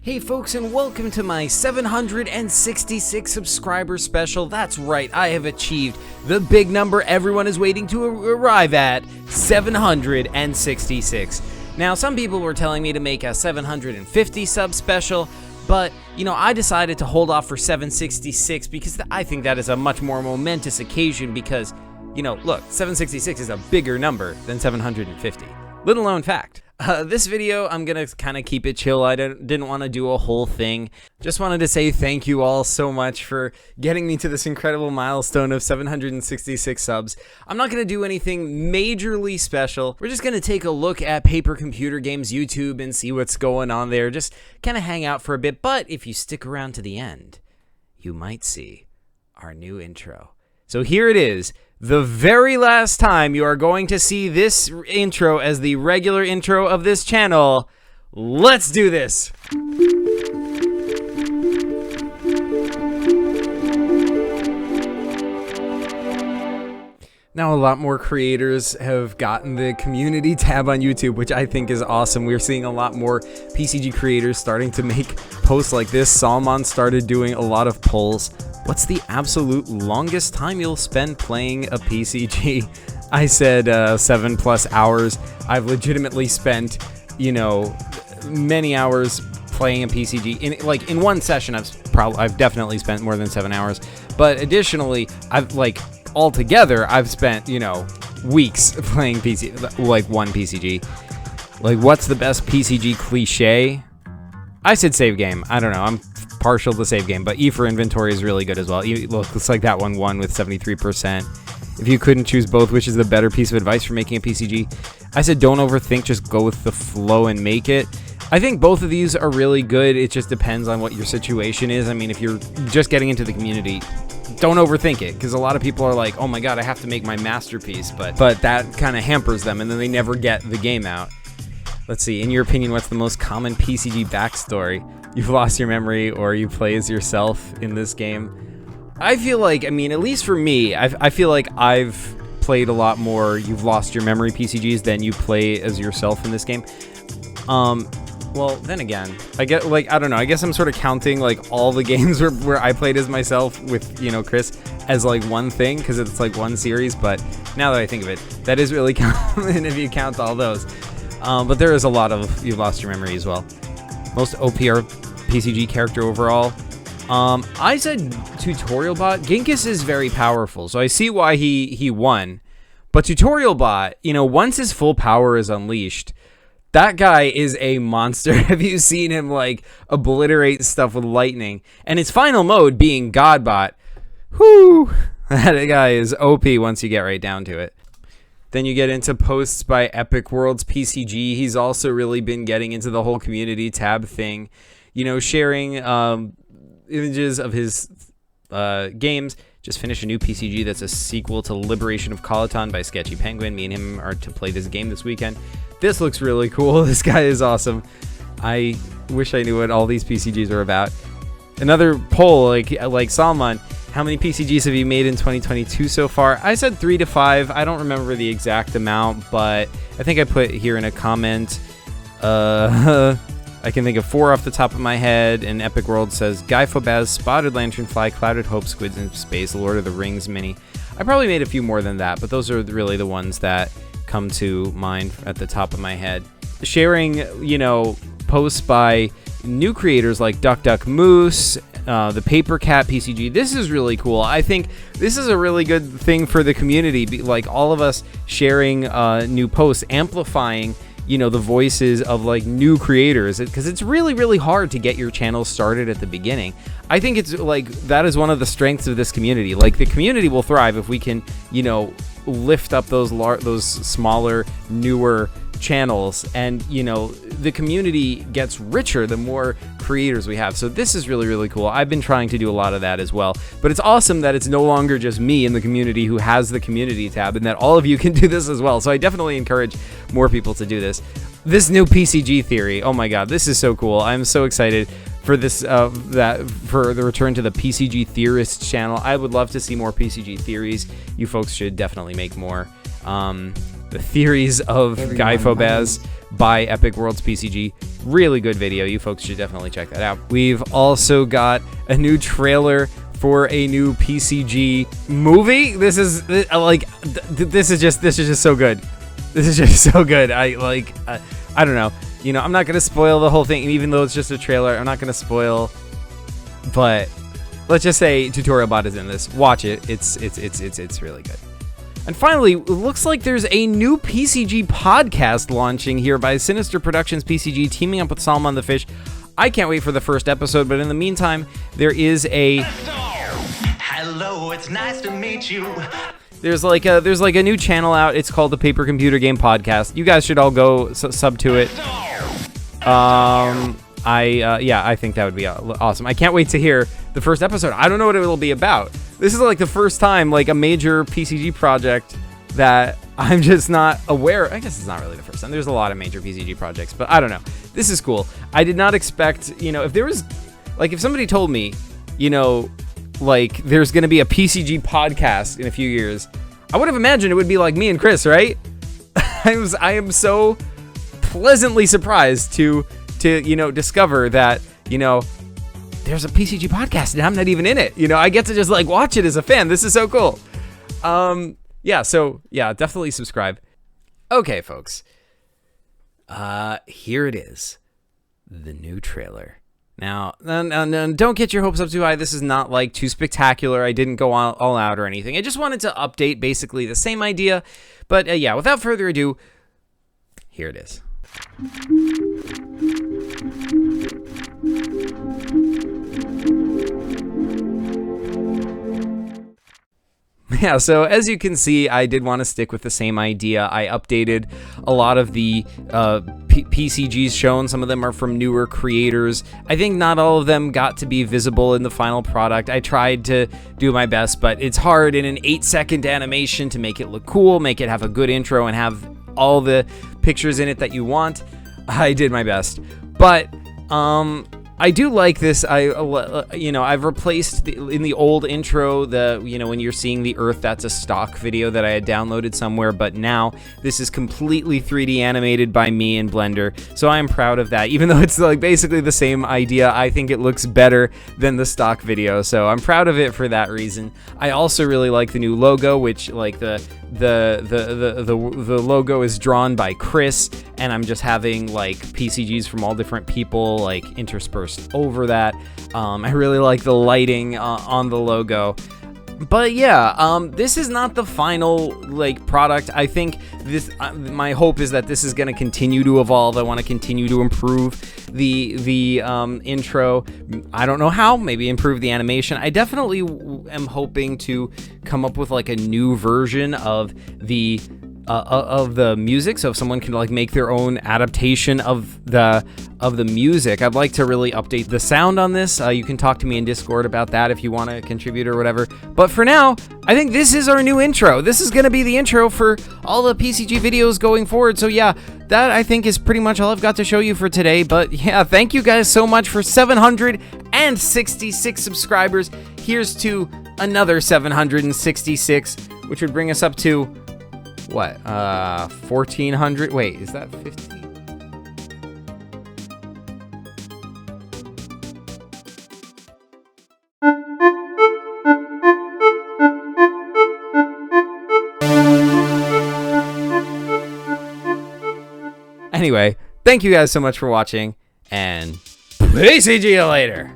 Hey folks, and welcome to my 766 subscriber special. That's right, I have achieved the big number everyone is waiting to arrive at, 766. Now, some people were telling me to make a 750 sub special, but, I decided to hold off for 766 because I think that is a much more momentous occasion because, look, 766 is a bigger number than 750. Little known fact. This video, I'm gonna kind of keep it chill. I didn't want to do a whole thing. Just wanted to say thank you all so much for getting me to this incredible milestone of 766 subs. I'm not gonna do anything majorly special. We're just gonna take a look at Paper Computer Games YouTube and see what's going on there. Just kind of hang out for a bit. But if you stick around to the end, you might see our new intro. So here it is. The very last time you are going to see this intro as the regular intro of this channel. Let's do this! Now, a lot more creators have gotten the community tab on YouTube, which I think is awesome. We're seeing a lot more PCG creators starting to make posts like this. Salman started doing a lot of polls. What's the absolute longest time you'll spend playing a PCG? I said 7+ hours. I've legitimately spent, many hours playing a PCG. In one session, I've definitely spent more than 7 hours. But additionally, altogether, I've spent, weeks playing one PCG. What's the best PCG cliche? I said save game. I don't know. I'm partial to save game, but E for inventory is really good as well. Looks like that one won with 73%. If you couldn't choose both, which is the better piece of advice for making a PCG? I said don't overthink, just go with the flow and make it. I think both of these are really good. It just depends on what your situation is. I mean, if you're just getting into the community, don't overthink it, because a lot of people are like, oh my god, I have to make my masterpiece, but that kind of hampers them, and then they never get the game out. Let's see, in your opinion, what's the most common PCG backstory? You've lost your memory, or you play as yourself in this game? I feel like, at least for me, I feel like I've played a lot more you've lost your memory PCGs than you play as yourself in this game. Well, then again, I don't know, I guess I'm sort of counting, all the games where I played as myself with, Chris, as, one thing, because it's, one series, but now that I think of it, that is really common if you count all those. But there is a lot of you've lost your memory as well. Most OPR PCG character overall. I said Tutorial Bot. Genghis is very powerful, so I see why he won. But Tutorial Bot, once his full power is unleashed, that guy is a monster. Have you seen him obliterate stuff with lightning? And his final mode being Godbot. Whoo! That guy is OP once you get right down to it. Then you get into posts by Epic Worlds PCG. He's also really been getting into the whole community tab thing. Sharing images of his games. Just finished a new PCG that's a sequel to Liberation of Colaton by Sketchy Penguin. Me and him are to play this game this weekend. This looks really cool. This guy is awesome. I wish I knew what all these PCGs are about. Another poll, like Salman, how many PCGs have you made in 2022 so far? I said 3 to 5. I don't remember the exact amount, but I think I put here in a comment. I can think of 4 off the top of my head, and Epic World says Guy Fawkes, Spotted Lanternfly, Clouded Hope, Squids in Space, Lord of the Rings mini. I probably made a few more than that, but those are really the ones that come to mind at the top of my head. Sharing, posts by new creators like Duck Duck Moose, the Paper Cat PCG. This is really cool. I think this is a really good thing for the community, all of us sharing new posts, amplifying the voices of new creators, because it's really, really hard to get your channel started at the beginning. I think it's that is one of the strengths of this community. The community will thrive if we can, lift up those smaller, newer channels, and the community gets richer the more creators we have. So this is really, really cool. I've been trying to do a lot of that as well, but it's awesome that it's no longer just me in the community who has the community tab, and that all of you can do this as well. So I definitely encourage more people to do this. This new PCG theory, oh my god, this is so cool. I'm so excited for this for the return to the PCG Theorists channel. I would love to see more PCG theories. You folks should definitely make more. The theories of Guy Fawkes by Epic Worlds PCG. Really good video. You folks should definitely check that out. We've also got a new trailer for a new PCG movie. This is just so good. This is just so good. I don't know. You know, I'm not gonna spoil the whole thing, and even though it's just a trailer, I'm not gonna spoil. But let's just say Tutorial Bot is in this. Watch it. It's really good. And finally, it looks like there's a new PCG podcast launching here by Sinister Productions PCG, teaming up with Salmon the Fish. I can't wait for the first episode, but in the meantime, there is a... Hello, it's nice to meet you. There's like a new channel out. It's called the Paper Computer Game Podcast. You guys should all go sub to it. I think that would be awesome. I can't wait to hear the first episode. I don't know what it will be about. This is like the first time like a major PCG project that I'm just not aware. I guess it's not really the first time. There's a lot of major PCG projects, but I don't know. This is cool. I did not expect, you know, if there was like if somebody told me, you know, like there's going to be a PCG podcast in a few years, I would have imagined it would be like me and Chris, right? I am so pleasantly surprised to you know discover that, you know, there's a PCG podcast and I'm not even in it. You know, I get to just like watch it as a fan. This is so cool. Yeah, definitely subscribe. Okay, folks. Here it is. The new trailer. Now, don't get your hopes up too high. This is not like too spectacular. I didn't go all out or anything. I just wanted to update basically the same idea. But yeah, without further ado, here it is. Yeah, so as you can see, I did want to stick with the same idea. I updated a lot of the PCGs shown. Some of them are from newer creators. I think not all of them got to be visible in the final product. I tried to do my best, but it's hard in an 8-second animation to make it look cool, make it have a good intro, and have all the pictures in it that you want. I did my best, but I do like this. I've replaced in the old intro, when you're seeing the Earth, that's a stock video that I had downloaded somewhere, but now this is completely 3D animated by me in Blender, so I am proud of that. Even though it's like basically the same idea, I think it looks better than the stock video, so I'm proud of it for that reason. I also really like the new logo, which like the logo is drawn by Chris, and I'm just having like PCGs from all different people like interspersed over that. I really like the lighting on the logo. But yeah, this is not the final like product. I think this my hope is that this is going to continue to evolve. I want to continue to improve the intro. I don't know how, maybe improve the animation. I definitely am hoping to come up with like a new version of the music, so if someone can like make their own adaptation of the music, I'd like to really update the sound on this. You can talk to me in Discord about that if you want to contribute or whatever, but for now I think this is our new intro. This is going to be the intro for all the PCG videos going forward. So yeah, that I think is pretty much all I've got to show you for today. But yeah, thank you guys so much for 766 subscribers. Here's to another 766, which would bring us up to what, 1,400? Wait, is that 15? Anyway, thank you guys so much for watching, and PCG you later!